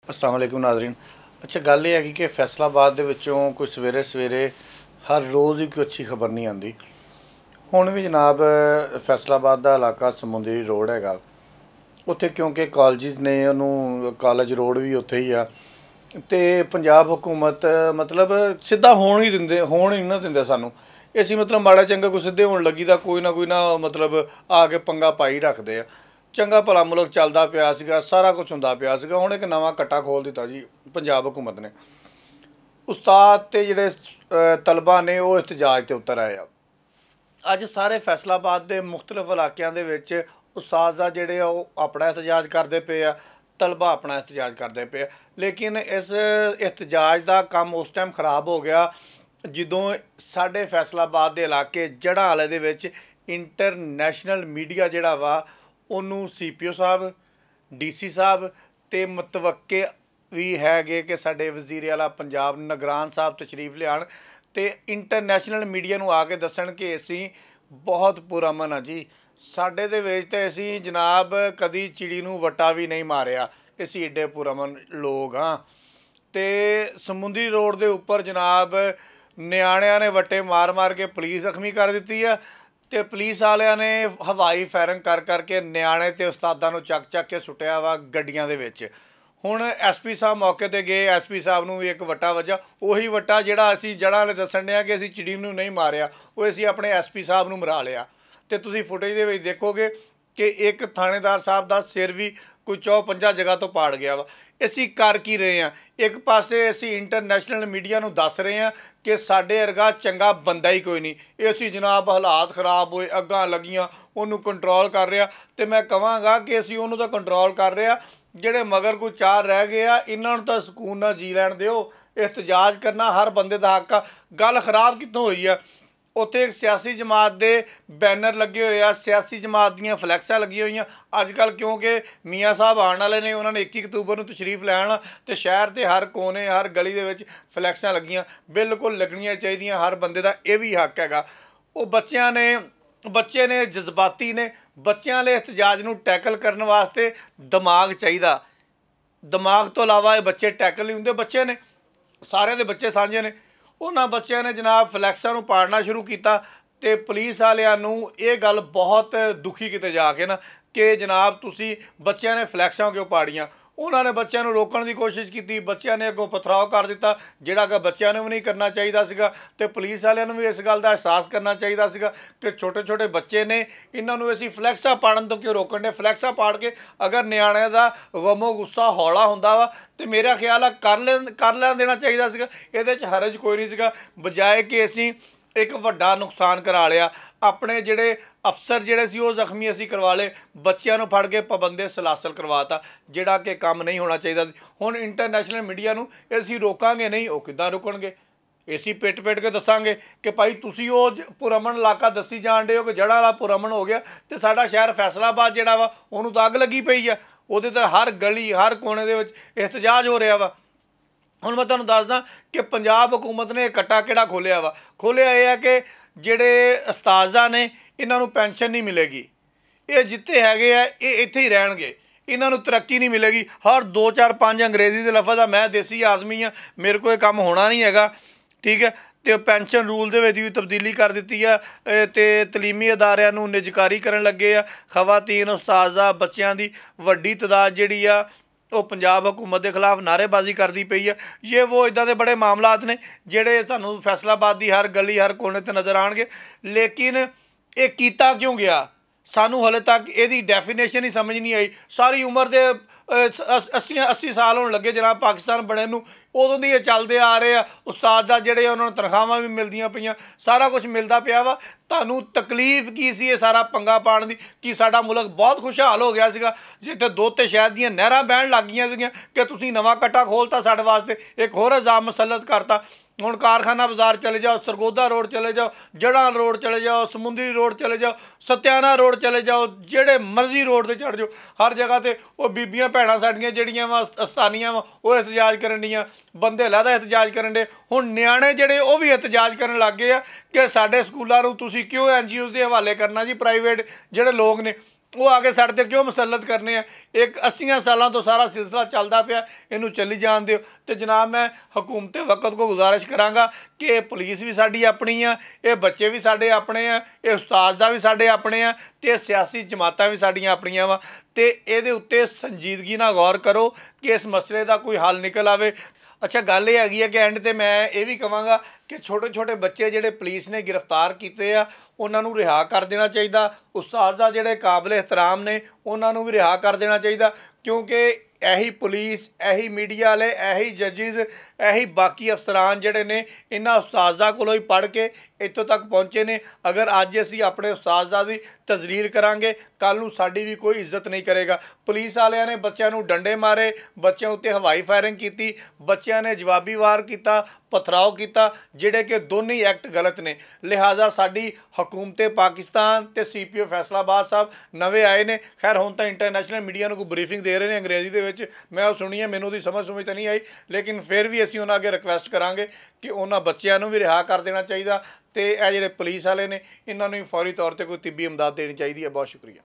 अस्सलाम वालेकुम नाज़रीन। अच्छा गल ये है कि फैसलाबाद दे विचों कोई सवेरे सवेरे हर रोज़ ही कोई अच्छी खबर नहीं आती। हुण भी जनाब फैसलाबाद का इलाका समुंदरी रोड हैगा उत्थे क्योंकि कॉलेज ने उन्होंने कॉलेज रोड भी उत्थे ही आ ते पंजाब हुकूमत मतलब सीधा होण ही दिंदे होण ही ना दिंदे सानू असीं मतलब माड़ा चंगा कोई सीधे होण लगी तां कोई ना मतलब आके पंगा पाई रखदे आ। चंगा भला मुल्क चलदा पिया सीगा सारा कुछ हुंदा पिया सीगा हुण इक नवां कट्टा खोल दित्ता जी पंजाब हुकूमत ने। उस्ताद ते जिहड़े तलबा ने वो एहतजाज ते उतर आए आ। अज सारे फैसलाबाद के मुख्तलिफ इलाकों के उस्ताद जिहड़े अपना एहतजाज करते पे आ तलबा अपना एहतजाज करते पे आ। लेकिन इस एहतजाज का काम उस टाइम खराब हो गया जदों साढ़े फैसलाबाद के इलाके जड़ा वाले दे विच इंटरनैशनल मीडिया जिहड़ा वा उन्होंने CPO साहब DC साहब ते मतवक्के भी है कि साढ़े वजीर आला पंजाब निगरान साहब तशरीफ लियान ते इंटरनैशनल मीडिया नूं आके दसन कि असीं बहुत पुरअमन आ जी साढ़े दे विच ते असीं जनाब कदी चिड़ी नूं वट्टा भी नहीं मारिया असीं एडे पुरअमन लोग हाँ। ते समुंदरी रोड के उपर जनाब नियाणिਆਂ ने वट्टे मार मार के पुलिस जख्मी कर दी है तो पुलिस वालिਆਂ ने हवाई फायरिंग कर करके नियाणे ते उस्तादां नूं चक के सुट्टिया वा गड्डियां दे विच। हुण SP साहब मौके ते गए SP साहब नूं भी एक वट्टा वजा उही वट्टा जिहड़ा असीं जड़ा वाले दस्सण डे कि असीं चिड़ी नूं नहीं मारिया वो असीं अपने SP साहब नूं मरा लिया। तो तुसीं फुटेज दे विच देखोगे कि एक थाणेदार साहब दा सिर भी कोई 54 जगह तो पाड़ गया वा। असीं कर की रहे हैं एक पासे असीं इंटरनैशनल मीडिया नूं दस रहे हैं कि साडे वर्गा चंगा बंदा ही कोई नहीं ये असीं जनाब हालात खराब होए अग्गां लगियां उन्होंने कंट्रोल कर रहा तो मैं कहांगा कि असीं उन्होंने तो कंट्रोल कर रहे हैं ਜਿਹੜੇ मगर कोई चार रह गए आ इन्हों तो सकून ना जी लैन दिओ। एहतजाज करना हर बंदे का हक आ। गल खराब कितों हुई है उत्थे एक सियासी जमात के बैनर लगे हुए आ सियासी जमात दीयां फ्लैक्सां लगी हुई अजकल क्योंकि मियाँ साहब आने वाले ने उन्होंने 21 अक्तूबर को तशरीफ लैन तो शहर के हर कोने हर गली के फ्लैक्सां लगियां बिल्कुल लगनियां चाहिए हर बंदे का यह भी हक हैगा। वो बच्चे ने जज्बाती ने बच्चों वाले एहतजाज नूं टैकल करने वास्ते दिमाग चाहिए दिमाग तो इलावा ये बच्चे टैकल नहीं होंगे बच्चे ने सारे दे बच्चे सांझे ने उन्होंने बच्चों ने जनाब फ्लैक्सां नूं पाड़ना शुरू किया तो पुलिस वालियां नूं ये गल बहुत दुखी किते जाके ना कि जनाब तुसी बच्चों ने फ्लैक्सां क्यों पाड़ियां। उन्होंने बच्चों को रोकने की कोशिश की बच्चों ने अगों पथराव कर दिता जिहड़ा कि बच्चों ने भी नहीं करना चाहिए सीगा ते पुलिस वालियां भी इस गल का एहसास करना चाहिए सीगा कि छोटे छोटे बच्चे ने इन्होंने असीं फ्लैक्सां पाड़न तो क्यों रोकण डे। फ्लैक्सां पाड़ के अगर नियाणिਆਂ का गमो गुस्सा हौला हुंदा वा तो मेरा ख्याल है कर लैण देना चाहिए सीगा इहदे च हरज कोई नहीं सीगा बजाए कि असीं एक वड्डा नुकसान करा लिया अपने जिहड़े अफसर जिहड़े सी वो जख्मी असीं करवा ले बच्चों फड़ के पाबंदे सलासल करवाता जिहड़ा कि काम नहीं होना चाहिए। हुण इंटरनैशनल मीडिया नूं असीं रोकांगे नहीं वो किद्दां रुकणगे असीं पिट के दसांगे कि भाई तुसीं वो पुरअमन इलाका दसी जाण डे हो कि जड़ा वाला पुरअमन हो गया तो साडा शहर फैसलाबाद जिहड़ा वा उहनूं तां अग लगी पई आ उहदे ते हर गली हर कोने दे विच एहतजाज हो रहा वा। हुण मैं तुहानूं दसदा कि पंजाब हुकूमत ने कट्टा किहड़ा खोलिया वा खोलिया यह है कि जिहड़े उस्ताज़ा ने इन्हां नूं पेंशन नहीं मिलेगी ये जिते हैगे आ ये इत्थे ही रहणगे इन्हां नूं तरक्की नहीं मिलेगी। हर 2 4 5 अंग्रेजी के लफज आ मैं देसी आदमी हाँ मेरे को काम होना नहीं हैगा ठीक है। तो पेंशन रूल के भी तब्दीली कर दी है तो तलीमी अदारियां नूं निजकारी करन लगे आ खवातीन उस्ताज़ा बच्चों की वड्डी तादाद जिहड़ी आ वो पंजाब हुकूमत के खिलाफ नारेबाजी करती पई है। ये वो इदां दे बड़े मामलात ने जिहड़े सानूं फैसलाबाद की हर गली हर कोने ते नज़र आउणगे लेकिन ये कीता क्यों गया सानू हले तक यदी डेफिनेशन ही समझ नहीं आई। सारी उम्र के 80 साल होने लगे जनाब पाकिस्तान बने नूं उदों दी चलते आ रहे आ उस्ताद जिहड़े उन्होंने तनख्वाहां भी मिलदियां पईयां सारा कुछ मिलता पिया वा तुहानूं तकलीफ की सी ये सारा पंगा पाण दी कि साडा मुल्क बहुत खुशहाल हो गया सीगा जिथे दो ते शहर दीयां नहरां बहण लग गईयां सीगियां कि तुसीं नवां कट्टा खोलता साडे वास्ते एक होर निज़ाम मुसलत करता। हुण कारखाना बाज़ार चले जाओ सरगोदा रोड चले जाओ जड़ा रोड चले जाओ समुंदरी रोड चले जाओ सत्याना रोड चले जाओ जेड़े मर्जी रोड पर चढ़ जाओ हर जगह ते वो बीबियां भैणां साडियां जिहड़ियां वा अस्तानियां वा वो एहतजाज करन दियां बंदे लहदा एहतजाज करन दे। हुण न्याणे जिहड़े वो भी एहतजाज करन लग गए आ कि साडे स्कूलां नूं तुसीं क्यों NGOs दे हवाले करना जी प्राइवेट जिहड़े लोग ने ਉਹ ਆ ਕੇ ਸਾਡੇ 'ਤੇ ਕਿਉਂ ਮੁਸੱਲਤ ਕਰਨੇ ਆ? ਇੱਕ 80 ਸਾਲਾਂ ਤੋਂ ਸਾਰਾ ਸਿਲਸਿਲਾ ਚੱਲਦਾ ਪਿਆ, ਇਹਨੂੰ ਚੱਲੀ ਜਾਣ ਦਿਓ। ਤੇ ਜਨਾਬ ਮੈਂ ਹਕੂਮਤ ਵਕਤ ਕੋ ਗੁਜ਼ਾਰਿਸ਼ ਕਰਾਂਗਾ ਕਿ ਇਹ ਪੁਲਿਸ ਵੀ ਸਾਡੀ ਆਪਣੀ ਆ, ਇਹ ਬੱਚੇ ਵੀ ਸਾਡੇ ਆਪਣੇ ਆ, ਇਹ ਉਸਤਾਦ ਦਾ ਵੀ ਸਾਡੇ ਆਪਣੇ ਆ, ਤੇ ਇਹ ਸਿਆਸੀ ਜਮਾਤਾਂ ਵੀ ਸਾਡੀਆਂ ਆਪਣੀਆਂ ਵਾ। ਤੇ ਇਹਦੇ ਉੱਤੇ ਸੰਜੀਦਗੀ ਨਾਲ ਗੌਰ ਕਰੋ ਕਿ ਇਸ ਮਸਲੇ ਦਾ ਕੋਈ ਹੱਲ ਨਿਕਲ ਆਵੇ। ਅੱਛਾ, ਗੱਲ ਇਹ ਹੈਗੀ ਹੈ ਕਿ ਐਂਡ ਤੇ ਮੈਂ ਇਹ ਵੀ ਕਹਾਂਗਾ ਕਿ ਛੋਟੇ ਛੋਟੇ ਬੱਚੇ ਜਿਹੜੇ ਪੁਲਿਸ ਨੇ ਗ੍ਰਿਫਤਾਰ ਕੀਤੇ ਆ ਉਹਨਾਂ ਨੂੰ ਰਿਹਾ ਕਰ ਦੇਣਾ ਚਾਹੀਦਾ। ਉਸਤਾਜ਼ਾ ਜਿਹੜੇ ਕਾਬਿਲ ਇਹਤਰਾਮ ਨੇ ਉਹਨਾਂ ਨੂੰ ਵੀ ਰਿਹਾ ਕਰ ਦੇਣਾ ਚਾਹੀਦਾ, ਕਿਉਂਕਿ ਇਹੀ ਪੁਲਿਸ, ਇਹੀ ਮੀਡੀਆ ਵਾਲੇ, ਇਹੀ ਜੱਜਿਸ, ਇਹੀ ਬਾਕੀ ਅਫਸਰਾਨ ਜਿਹੜੇ ਨੇ ਇਹਨਾਂ ਉਸਤਾਜ਼ਾਂ ਕੋਲੋਂ ਹੀ ਪੜ੍ਹ ਕੇ ਇੱਥੋਂ ਤੱਕ ਪਹੁੰਚੇ ਨੇ। ਅਗਰ ਅੱਜ ਅਸੀਂ ਆਪਣੇ ਉਸਤਾਜ਼ਾਂ ਦੀ ਤਜ਼ਲੀਲ ਕਰਾਂਗੇ, ਕੱਲ੍ਹ ਨੂੰ ਸਾਡੀ ਵੀ ਕੋਈ ਇੱਜ਼ਤ ਨਹੀਂ ਕਰੇਗਾ। ਪੁਲਿਸ ਵਾਲਿਆਂ ਨੇ ਬੱਚਿਆਂ ਨੂੰ ਡੰਡੇ ਮਾਰੇ, ਬੱਚਿਆਂ ਉੱਤੇ ਹਵਾਈ ਫਾਇਰਿੰਗ ਕੀਤੀ, ਬੱਚਿਆਂ ਨੇ ਜਵਾਬੀ ਵਾਰ ਕੀਤਾ, ਪਥਰਾਓ ਕੀਤਾ, ਜਿਹੜੇ ਕਿ ਦੋਨੇ ਹੀ ਐਕਟ ਗਲਤ ਨੇ। ਲਿਹਾਜ਼ਾ ਸਾਡੀ ਹਕੂਮਤ ਪਾਕਿਸਤਾਨ ਤੇ CPO ਫੈਸਲਾਬਾਦ ਸਾਹਿਬ ਨਵੇਂ ਆਏ ਨੇ। ਖੈਰ ਹੁਣ ਤਾਂ ਇੰਟਰਨੈਸ਼ਨਲ ਮੀਡੀਆ ਨੂੰ ਕੋਈ ਬਰੀਫਿੰਗ ਦੇ ਰਹੇ ਨੇ ਅੰਗਰੇਜ਼ੀ ਦੇ ਵਿੱਚ, ਮੈਂ ਉਹ ਸੁਣੀ ਹੈ, ਮੈਨੂੰ ਉਹਦੀ ਸਮਝ ਤਾਂ ਨਹੀਂ ਆਈ, ਲੇਕਿਨ ਫਿਰ ਵੀ ਅਸੀਂ ਉਹਨਾਂ ਅੱਗੇ ਰਿਕੁਐਸਟ ਕਰਾਂਗੇ ਕਿ ਉਹਨਾਂ ਬੱਚਿਆਂ ਨੂੰ ਵੀ ਰਿਹਾ ਕਰ ਦੇਣਾ ਚਾਹੀਦਾ, ਤੇ ਇਹ ਜਿਹੜੇ ਪੁਲਿਸ ਵਾਲੇ ਨੇ ਇਹਨਾਂ ਨੂੰ ਵੀ ਫੌਰੀ ਤੌਰ 'ਤੇ ਕੋਈ ਤਿੱਬੀ ਇਮਦਾਦ ਦੇਣੀ ਚਾਹੀਦੀ ਹੈ। ਬਹੁਤ ਸ਼ੁਕਰੀਆ।